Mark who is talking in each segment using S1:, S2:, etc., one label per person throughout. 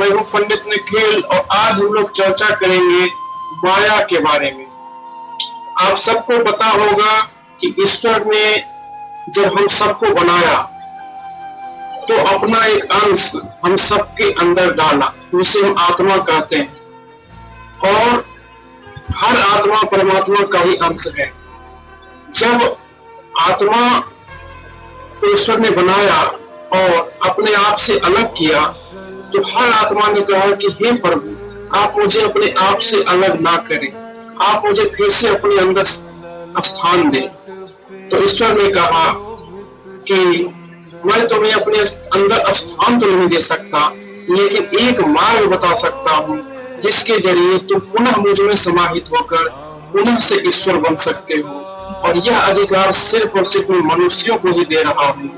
S1: मैं हूं पंडित निखिल और आज हम लोग चर्चा करेंगे माया के बारे में। आप सबको पता होगा कि ईश्वर ने जब हम सबको बनाया तो अपना एक अंश हम सबके अंदर डाला, उसे हम आत्मा कहते हैं और हर आत्मा परमात्मा का ही अंश है। जब आत्मा को ईश्वर ने बनाया और अपने आप से अलग किया तो हर आत्मा ने कहा कि हे प्रभु, आप मुझे अपने आप से अलग ना करें, आप मुझे फिर से अपने अंदर स्थान दें। तो ईश्वर ने कहा कि मैं तुम्हें अपने अंदर स्थान तो नहीं दे सकता, लेकिन एक मार्ग बता सकता हूँ जिसके जरिए तुम पुनः मुझ में समाहित होकर पुनः से ईश्वर बन सकते हो। और यह अधिकार सिर्फ और सिर्फ मनुष्यों को ही दे रहा हूँ,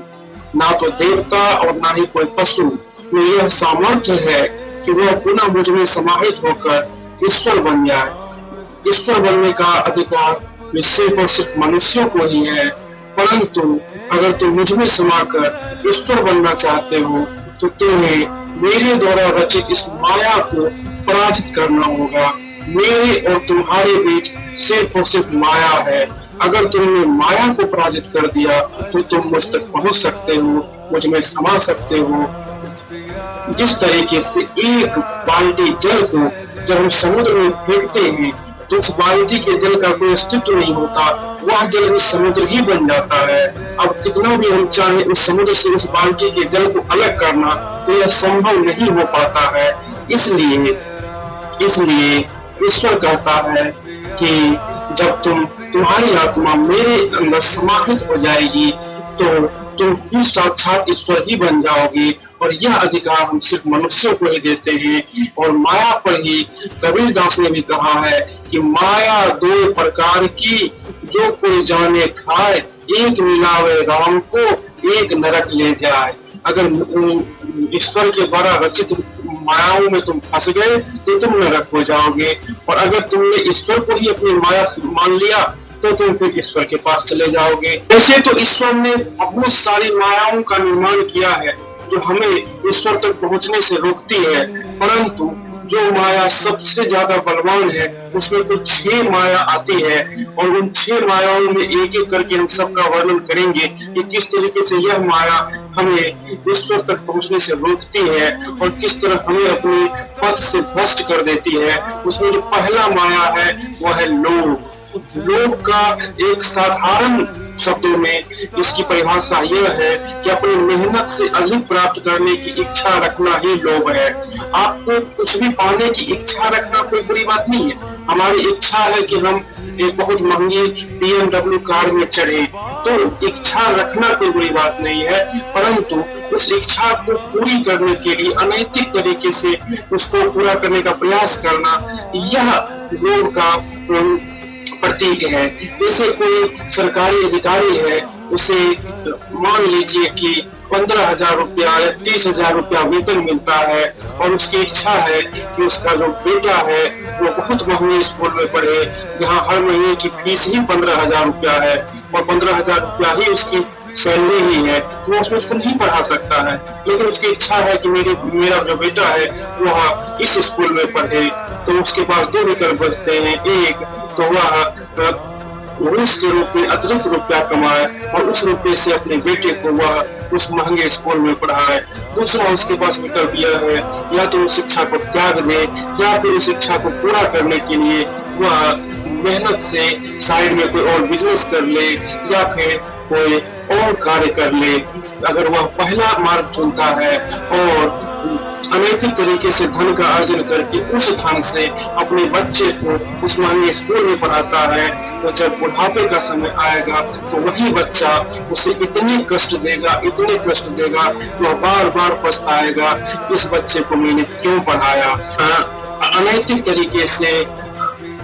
S1: ना तो देवता और ना ही कोई पशु में यह सामर्थ्य है कि वह पुनः मुझ में समाहित होकर ईश्वर बन जाए। ईश्वर बनने का अधिकार सिर्फ और सिर्फ मनुष्यों को ही है, परंतु अगर तुम मुझ में समाकर ईश्वर बनना चाहते हो तो तुम्हें मेरे द्वारा रचित इस माया को पराजित करना होगा। मेरे और तुम्हारे बीच सिर्फ और सिर्फ माया है। अगर तुमने माया को पराजित कर दिया तो तुम मुझ तक पहुंच सकते हो, मुझ में समा सकते हो। जिस तरीके से एक बाल्टी जल को जब हम समुद्र में फेंकते हैं तो उस बाल्टी के जल का कोई अस्तित्व नहीं होता, वह जल भी समुद्र ही बन जाता है। अब कितना भी हम चाहे उस समुद्र से उस बाल्टी के जल को अलग करना तो यह संभव नहीं हो पाता है। इसलिए ईश्वर कहता है कि जब तुम्हारी आत्मा मेरे अंदर समाहित हो जाएगी तो तुम भी साक्षात ईश्वर ही बन जाओगे। और यह अधिकार हम सिर्फ मनुष्यों को ही देते हैं। और माया पर ही कबीरदास ने भी कहा है कि माया दो प्रकार की, जो कोई जाने खाए, एक मिलावे राम को, एक नरक ले जाए। अगर ईश्वर के द्वारा रचित मायाओं में तुम फंस गए तो तुम नरक हो जाओगे, और अगर तुमने ईश्वर को ही अपनी माया मान लिया तो तुम फिर ईश्वर के पास चले जाओगे। वैसे तो ईश्वर ने बहुत सारी मायाओं का निर्माण किया है जो हमें ईश्वर तक पहुंचने से रोकती है, परंतु जो माया सबसे ज्यादा बलवान है उसमें कुल 6 माया आती है और उन 6 मायाओं में एक एक करके हम सबका वर्णन करेंगे कि किस तरीके से यह माया हमें ईश्वर तक पहुंचने से रोकती है और किस तरह हमें अपने पथ से भ्रष्ट कर देती है। उसमें जो पहला माया है वह है लोभ। लोभ का एक साधारण शब्दों में इसकी परिभाषा यह है कि अपनी मेहनत से अधिक प्राप्त करने की इच्छा रखना ही लोभ है। आपको कुछ भी पाने की इच्छा रखना कोई बुरी बात नहीं है। हमारी इच्छा है कि हम एक बहुत महंगी BMW कार में चढ़े, तो इच्छा रखना कोई बुरी बात नहीं है, परंतु उस इच्छा को पूरी करने के लिए अनैतिक तरीके से उसको पूरा करने का प्रयास करना, यह लोभ का प्रतीक है। जैसे कोई सरकारी अधिकारी है, उसे मान लीजिए कि 15,000 रुपया या 30,000 रुपया वेतन मिलता है और उसकी इच्छा है कि उसका जो बेटा है वो बहुत महंगे स्कूल में पढ़े, जहाँ हर महीने की फीस ही 15,000 रुपया है और 15,000 रुपया ही उसकी सैलरी ही है, तो वो उसको नहीं पढ़ा सकता है। लेकिन उसकी इच्छा है कि मेरा जो बेटा है वह इस स्कूल में पढ़े, तो उसके पास 2 विकल्प बचते हैं। एक तो वह घूस के रूप में अतिरिक्त रुपया कमाए और उस रुपये से अपने बेटे को वह उस महंगे स्कूल में पढ़ाए। दूसरा उसके पास विकल्प यह है, या तो उस शिक्षा को त्याग दे या फिर उस शिक्षा को पूरा करने के लिए वह मेहनत से साइड में कोई और बिजनेस कर ले या फिर कोई और कार्य कर ले। अगर वह पहला मार्ग चुनता है और अनैतिक तरीके से धन का अर्जन करके उस धन से अपने बच्चे को उस महंगे स्कूल में पढ़ाता है, तो जब बुढ़ापे का समय आएगा तो वही बच्चा उसे इतने कष्ट देगा कि वह बार बार पछताएगा, इस बच्चे को मैंने क्यों पढ़ाया। अनैतिक तरीके से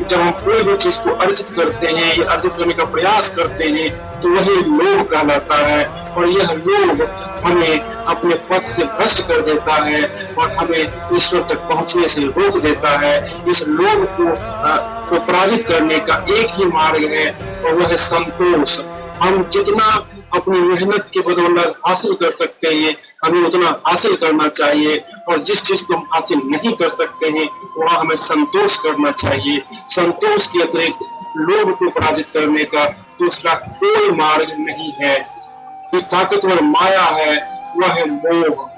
S1: जब हम कोई भी चीज को अर्जित करते हैं या अर्जित करने का प्रयास करते हैं तो वही लोभ कहलाता है, और यह लोभ हमें अपने पथ से भ्रष्ट कर देता है और हमें ईश्वर तक पहुंचने से रोक देता है। इस लोभ को पराजित करने का एक ही मार्ग है और वह है संतोष। हम जितना अपनी मेहनत के बदौलत हासिल कर सकते हैं, हमें उतना हासिल करना चाहिए। और जिस चीज को हम हासिल नहीं कर सकते हैं वहां हमें संतोष करना चाहिए। संतोष के अतिरिक्त लोभ को पराजित करने का दूसरा कोई मार्ग नहीं है। ये ताकतवर माया है, वह है मोह।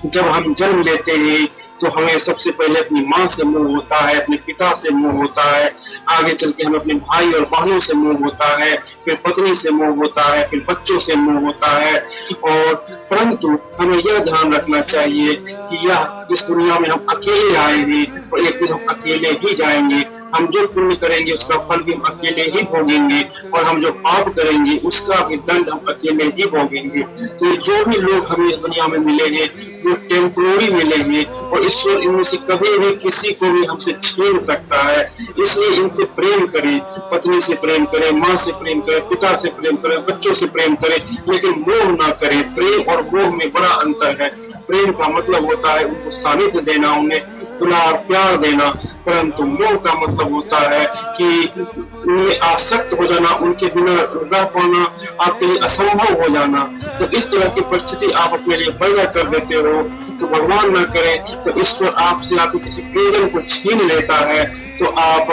S1: जब हम जन्म लेते हैं तो हमें सबसे पहले अपनी माँ से मोह होता है, अपने पिता से मोह होता है, आगे चल के हमें अपने भाई और बहनों से मोह होता है, फिर पत्नी से मोह होता है, फिर बच्चों से मोह होता है। और परंतु हमें यह ध्यान रखना चाहिए कि यह इस दुनिया में हम अकेले आए हैं और एक दिन हम अकेले ही जाएंगे। हम जो पुण्य करेंगे उसका फल भी हम अकेले ही भोगेंगे और हम जो पाप करेंगे उसका भी दंड हम अकेले ही भोगेंगे। तो ये जो भी लोग हमें इस दुनिया में मिले हैं वो टेम्पोररी मिले हैं और ईश्वर इनमें से कभी भी किसी को भी हमसे छीन सकता है। इसलिए इनसे प्रेम करें, पत्नी से प्रेम करें, माँ से प्रेम करें, पिता से प्रेम करें, बच्चों से प्रेम करें, लेकिन मोह ना करें। प्रेम और मोह में बड़ा अंतर है। प्रेम का मतलब होता है उनको सानिध्य देना, उन्हें दुलार प्यार देना, परंतु मोह का मतलब होता है कि उनमें आसक्त हो जाना, उनके बिना रह पाना आपके लिए असंभव हो जाना। तो इस तरह की परिस्थिति आप अपने लिए पैदा कर देते हो तो भगवान न करे तो ईश्वर आपसे आपके किसी प्रियजन को छीन लेता है तो आप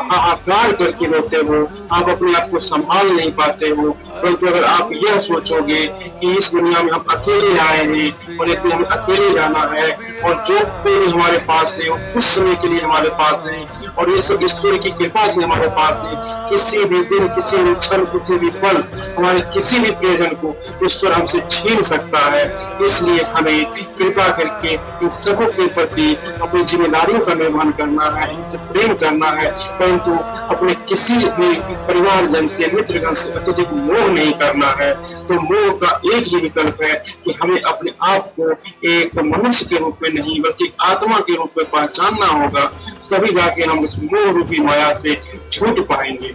S1: हाहाकार करके रोते हो, आप अपने आप को संभाल नहीं पाते हो। परंतु अगर आप यह सोचोगे कि इस दुनिया में हम अकेले आए हैं और एक दिन हमें अकेले जाना है और जो भी हमारे पास है वो कुछ समय के लिए हमारे पास है और ये सब ईश्वर की कृपा से हमारे पास है। किसी भी दिन, किसी भी क्षण, किसी भी पल हमारे किसी भी प्रियजन को ईश्वर हमसे छीन सकता है। इसलिए हमें कृपा करके इन सबों के प्रति अपनी जिम्मेदारियों का निर्वहन करना है, इनसे प्रेम करना है, परंतु अपने किसी भी परिवारजन से, मित्रगण से अत्यधिक मोह नहीं करना है। तो मोह का एक ही विकल्प है कि हमें अपने आप को एक मनुष्य के रूप में नहीं बल्कि आत्मा के रूप में पहचानना होगा, तभी जाके हम इस मोह रूपी माया से छूट पाएंगे।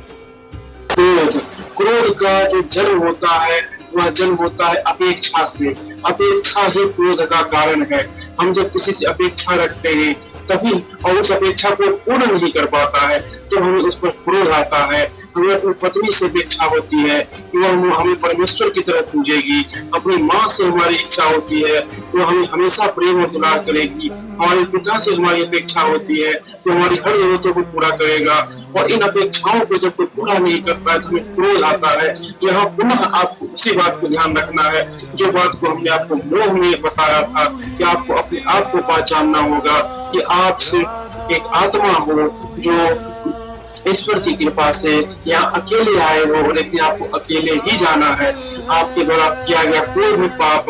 S1: क्रोध का जो जन्म होता है वह जन्म होता है अपेक्षा से। अपेक्षा ही क्रोध का कारण है। हम जब किसी से अपेक्षा रखते हैं तभी और उस अपेक्षा को पूर्ण नहीं कर पाता है तो हमें उस पर क्रोध आता है। हमें अपनी पत्नी से भी इच्छा होती है कि वह हमें परमेश्वर की तरह पूजेगी, अपनी माँ से हमारी इच्छा होती है वो हमें हमेशा प्रेम और दुलार करेगी, हमारे पिता से हमारी अपेक्षा होती है कि हमारी हर जरूरतों को पूरा करेगा। और इन अपेक्षाओं को जब कोई पूरा नहीं करता है तो हमें क्रोध आता है। यहाँ पुनः आपको उसी बात को ध्यान रखना है जो बात को हमने आपको मोह में बताया था कि आपको अपने आप को पहचानना होगा कि आप सिर्फ एक आत्मा हो जो ईश्वर की कृपा से यहाँ अकेले आए हो और एक दिन आपको अकेले ही जाना है। आपके द्वारा किया गया कोई भी पाप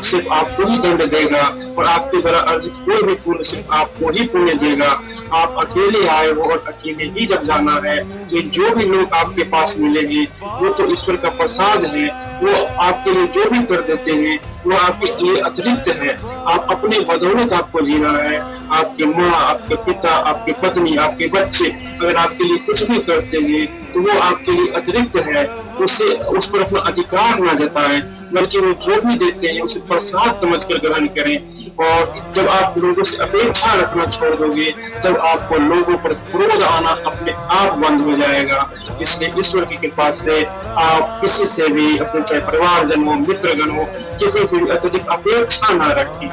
S1: सिर्फ आपको ही दंड देगा और आपके द्वारा अर्जित कोई भी पुण्य सिर्फ आपको ही पुण्य देगा। आप अकेले आए हो और अकेले ही जब जाना है तो जो भी लोग आपके पास मिलेंगे वो तो ईश्वर का प्रसाद है। वो आपके लिए जो भी कर देते हैं वो आपके लिए अतिरिक्त है। आप अपने बदौलत आपको जीना है। आपके माँ, आपके पिता, आपकी पत्नी, आपके बच्चे अगर आपके लिए कुछ भी करते हैं तो वो आपके लिए अतिरिक्त है। उससे उस पर अपना अधिकार न जताएं बल्कि वो जो भी देते हैं उसे प्रसाद समझकर ग्रहण करें। और जब आप लोगों से अपेक्षा रखना छोड़ दोगे तब आपको लोगों पर क्रोध आना अपने आप बंद हो जाएगा। इसलिए ईश्वर की कृपा से आप किसी से भी, अपने चाहे परिवारजन हो, मित्रगण हो, किसी से भी अत्यधिक अपेक्षा न रखें।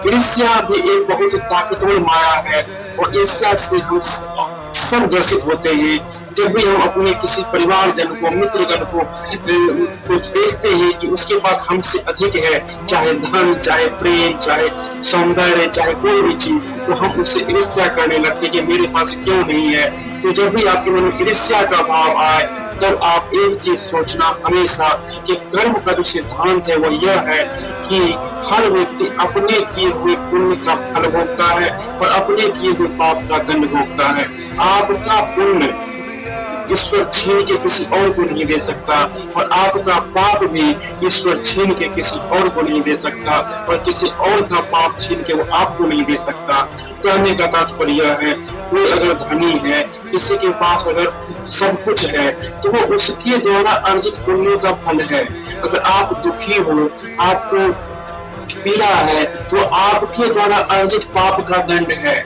S1: ईर्ष्या भी एक बहुत ही ताकतवर माया है और ईर्ष्या से हम सब ग्रसित होते हैं। जब भी हम अपने किसी परिवारजन को, मित्रगण को कुछ देखते हैं कि उसके पास हमसे अधिक है, चाहे धन, चाहे प्रेम, चाहे सौंदर्य, चाहे कोई भी चीज, तो हम उससे ईर्ष्या करने लगते कि मेरे पास क्यों नहीं है। तो जब भी आपके मन में ईर्ष्या का भाव आए तब आप एक चीज सोचना हमेशा कि कर्म का जो सिद्धांत है वो यह है कि हर व्यक्ति अपने किए हुए पुण्य का फल भोगता है और अपने किए हुए पाप का दंड भोगता है। आपका पुण्य ईश्वर छीन के किसी और को नहीं दे सकता और आपका पाप भी ईश्वर छीन के किसी और को नहीं दे सकता और किसी और का पाप छीन के वो आपको नहीं दे सकता। कहने का तात्पर्य है कोई अगर धनी है, किसी के पास अगर सब कुछ है तो वो उसके द्वारा अर्जित पुण्यों का फल है। अगर आप दुखी हो, आपको पीड़ा है तो आपके द्वारा अर्जित पाप का दंड है।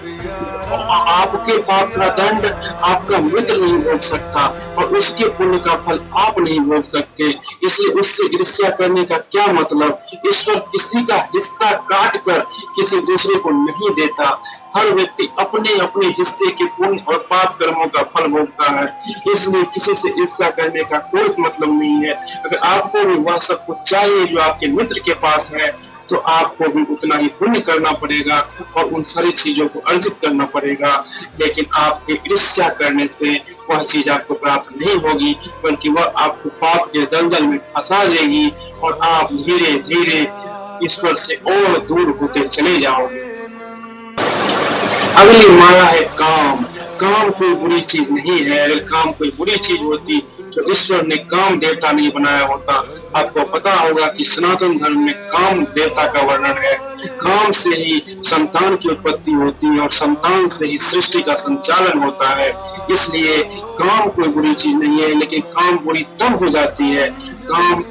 S1: आपके पाप का दंड आपका मित्र नहीं भोग सकता और उसके पुण्य का फल आप नहीं भोग सकते। इसलिए उससे ईर्ष्या करने का क्या मतलब। ईश्वर किसी का हिस्सा काट कर किसी दूसरे को नहीं देता। हर व्यक्ति अपने अपने हिस्से के पुण्य और पाप कर्मों का फल भोगता है। इसलिए किसी से ईर्ष्या करने का कोई मतलब नहीं है। अगर आपको भी वह सब कुछ चाहिए जो आपके मित्र के पास है, तो आपको भी उतना ही पुण्य करना पड़ेगा और उन सारी चीजों को अर्जित करना पड़ेगा। लेकिन आपके ईर्ष्या करने से वह चीज आपको प्राप्त नहीं होगी, बल्कि वह आपको पाप के दलदल में फंसा देगी और आप धीरे धीरे ईश्वर से और दूर होते चले जाओगे। अगली माया है काम। काम कोई बुरी चीज नहीं है। अगर काम कोई बुरी चीज होती तो ईश्वर ने काम देवता नहीं बनाया होता। आपको पता होगा कि सनातन धर्म में काम देवता का वर्णन है। काम से ही संतान की उत्पत्ति होती है और संतान से ही सृष्टि का संचालन होता है। इसलिए काम कोई बुरी चीज नहीं है, लेकिन काम बुरी तब हो जाती है, काम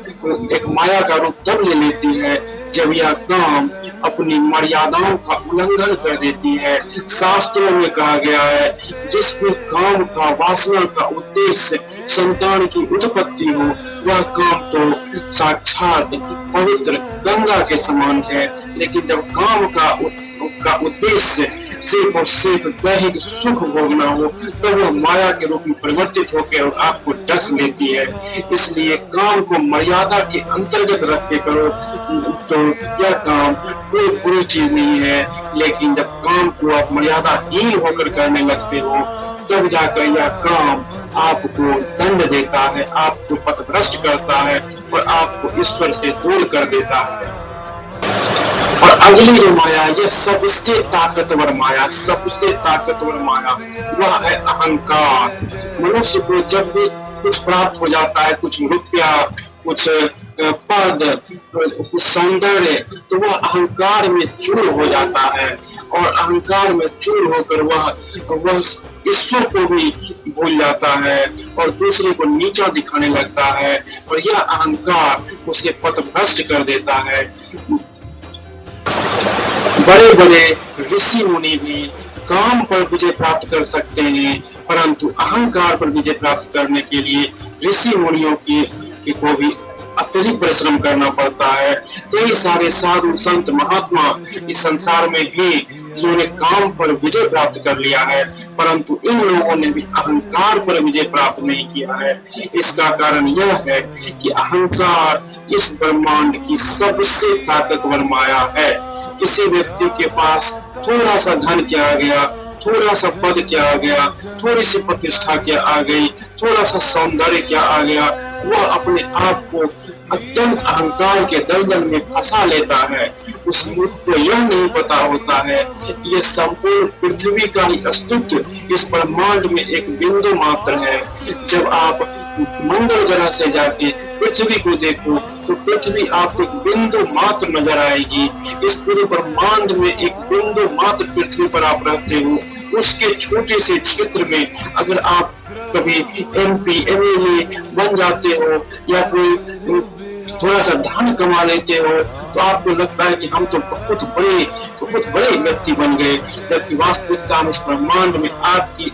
S1: एक माया का रूप तब ले लेती है जब यह काम अपनी मर्यादाओं का उल्लंघन कर देती है। शास्त्रों में कहा गया है, जिसमें काम का वासना का उद्देश्य संतान की उत्पत्ति हो, वह काम तो साक्षात पवित्र गंगा के समान है। लेकिन जब काम का उद्देश्य सिर्फ और सिर्फ दैहिक सुख भोगना हो, तो वह माया के रूप में परिवर्तित होकर और आपको डस लेती है। इसलिए काम को मर्यादा के अंतर्गत रख के करो तो यह काम कोई बुरी चीज नहीं है। लेकिन जब काम को आप मर्यादाहीन होकर करने लगते हो, तब जाकर यह काम आपको दंड देता है, आपको पथभ्रष्ट करता है और आपको ईश्वर से दूर कर देता है। और अगली जो माया, यह सबसे ताकतवर माया, सबसे ताकतवर माया वह है अहंकार। मनुष्य को जब भी कुछ प्राप्त हो जाता है, कुछ रुपया, कुछ पद, कुछ सौंदर्य, तो वह अहंकार में चूर हो जाता है और अहंकार में चूर होकर वह ईश्वर को भी भूल जाता है और दूसरे को नीचा दिखाने लगता है और यह अहंकार उसे पथभ्रष्ट कर देता है। बड़े बड़े ऋषि मुनि भी काम पर विजय प्राप्त कर सकते हैं, परंतु अहंकार पर विजय प्राप्त करने के लिए ऋषि मुनियों को भी अत्यधिक परिश्रम करना पड़ता है। कई सारे साधु संत महात्मा इस संसार में भी जिन्होंने काम पर विजय प्राप्त कर लिया है, परंतु इन लोगों ने भी अहंकार पर विजय प्राप्त नहीं किया है। इसका कारण यह है कि अहंकार इस ब्रह्मांड की सबसे ताकतवर माया है। किसी व्यक्ति के पास थोड़ा सा धन क्या आ गया, थोड़ा सा पद क्या आ गया, थोड़ी सी प्रतिष्ठा क्या आ गई, थोड़ा सा सौंदर्य क्या आ गया, वह अपने आप को अत्यंत अहंकार के दलदल में फंसा लेता है। उस मूर्ख को यह नहीं पता होता है कि यह संपूर्ण पृथ्वी का ही अस्तित्व इस ब्रह्मांड में एक बिंदु मात्र है। जब आप मंगल ग्रह से जाके पृथ्वी को देखो तो पृथ्वी आपको एक बिंदु मात्र नजर आएगी। इस पूरे ब्रह्मांड में एक बिंदु मात्र पृथ्वी पर आप रहते हो। उसके छोटे से क्षेत्र में अगर आप कभी MP MLA बन जाते हो या कोई थोड़ा सा धन कमा लेते हो, तो आपको लगता है कि हम तो बहुत बड़े व्यक्ति बन गए, जबकि वास्तविकता में इस ब्रह्मांड में आपकी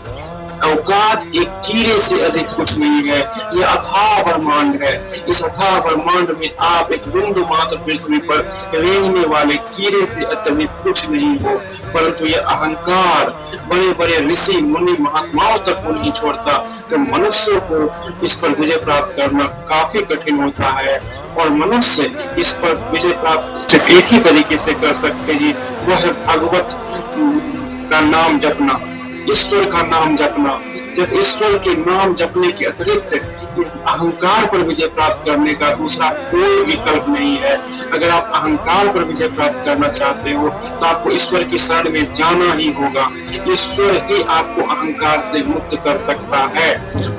S1: औकात एक कीड़े से अधिक कुछ नहीं है। यह अथाह ब्रह्मांड है। इस अथाह ब्रह्मांड में आप एक बिंदु मात्र पृथ्वी पर रेंगने वाले कीड़े से अत्यधिक कुछ नहीं हो, परंतु यह अहंकार बड़े बड़े ऋषि मुनि महात्माओं तक को नहीं छोड़ता। तो मनुष्य को इस पर विजय प्राप्त करना काफी कठिन होता है और मनुष्य इस पर विजय प्राप्त सिर्फ एक ही तरीके से कर सकते हैं, वह है भगवत का नाम जपना, ईश्वर का नाम जपना। जब ईश्वर के नाम जपने के अतिरिक्त अहंकार पर विजय प्राप्त करने का दूसरा कोई विकल्प नहीं है। अगर आप अहंकार पर विजय प्राप्त करना चाहते हो तो आपको ईश्वर की शरण में जाना ही होगा। ईश्वर ही आपको अहंकार से मुक्त कर सकता है।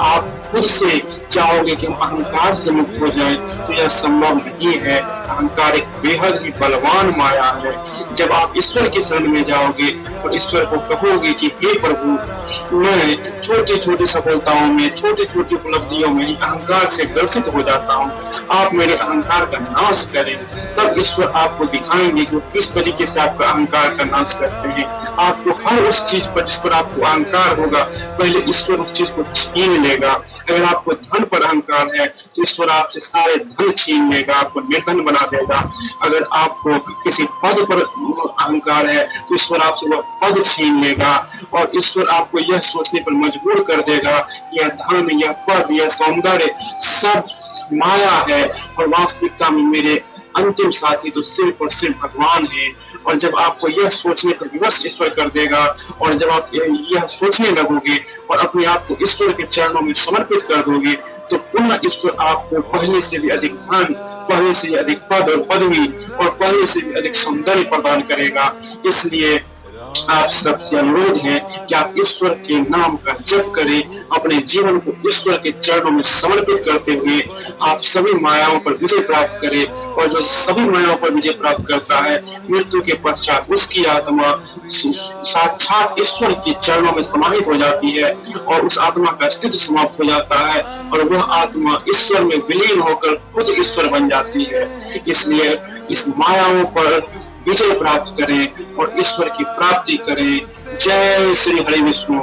S1: आप खुद से चाहोगे कि हम अहंकार से मुक्त हो जाएं, तो यह संभव नहीं है। अहंकार एक बेहद ही बलवान माया है। जब आप ईश्वर की शरण में जाओगे और ईश्वर को कहोगे कि हे प्रभु, मैं छोटी छोटी सफलताओं में, छोटी छोटी उपलब्धियों में ही अहंकार से ग्रसित हो जाता हूँ, आप मेरे अहंकार का नाश करें। तब ईश्वर आपको दिखाएंगे कि वो किस तरीके से आपका अहंकार का नाश करते हैं। आपको हर उस चीज पर जिस पर आपको अहंकार होगा, पहले ईश्वर उस चीज को छीन लेगा। अगर आपको धन पर अहंकार है तो ईश्वर आपसे सारे धन छीन लेगा, आपको निर्धन बना देगा। अगर आपको किसी पद पर अहंकार है तो ईश्वर आपसे वह पद छीन लेगा, और ईश्वर आपको यह सोचने पर मजबूर कर देगा यह धन, यह पद, यह सौंदर्य सब माया है, और वास्तविकता में मेरे अंतिम साथी तो सिर्फ और सिर्फ भगवान है। और जब आपको यह सोचने पर विवश ईश्वर कर देगा, और जब आप यह सोचने लगोगे और अपने आप को ईश्वर के चरणों में समर्पित कर दोगे, तो पुनः ईश्वर आपको पहले से भी अधिक धन, पहले से भी अधिक पद और पदवी, और पहले से भी अधिक सौंदर्य प्रदान करेगा। इसलिए आप सबसे अनुरोध है कि आप ईश्वर के नाम का जप करें, अपने जीवन को ईश्वर के चरणों में समर्पित करते हुए आप सभी मायाओं पर विजय प्राप्त करें। और जो सभी मायाओं पर विजय प्राप्त करता है, मृत्यु के पश्चात उसकी आत्मा साक्षात ईश्वर के चरणों में समाहित हो जाती है, और उस आत्मा का अस्तित्व समाप्त हो जाता है, और वह आत्मा ईश्वर में विलीन होकर खुद ईश्वर बन जाती है। इसलिए इस मायाओं पर विजय प्राप्त करें और ईश्वर की प्राप्ति करें। जय श्री हरि विष्णु।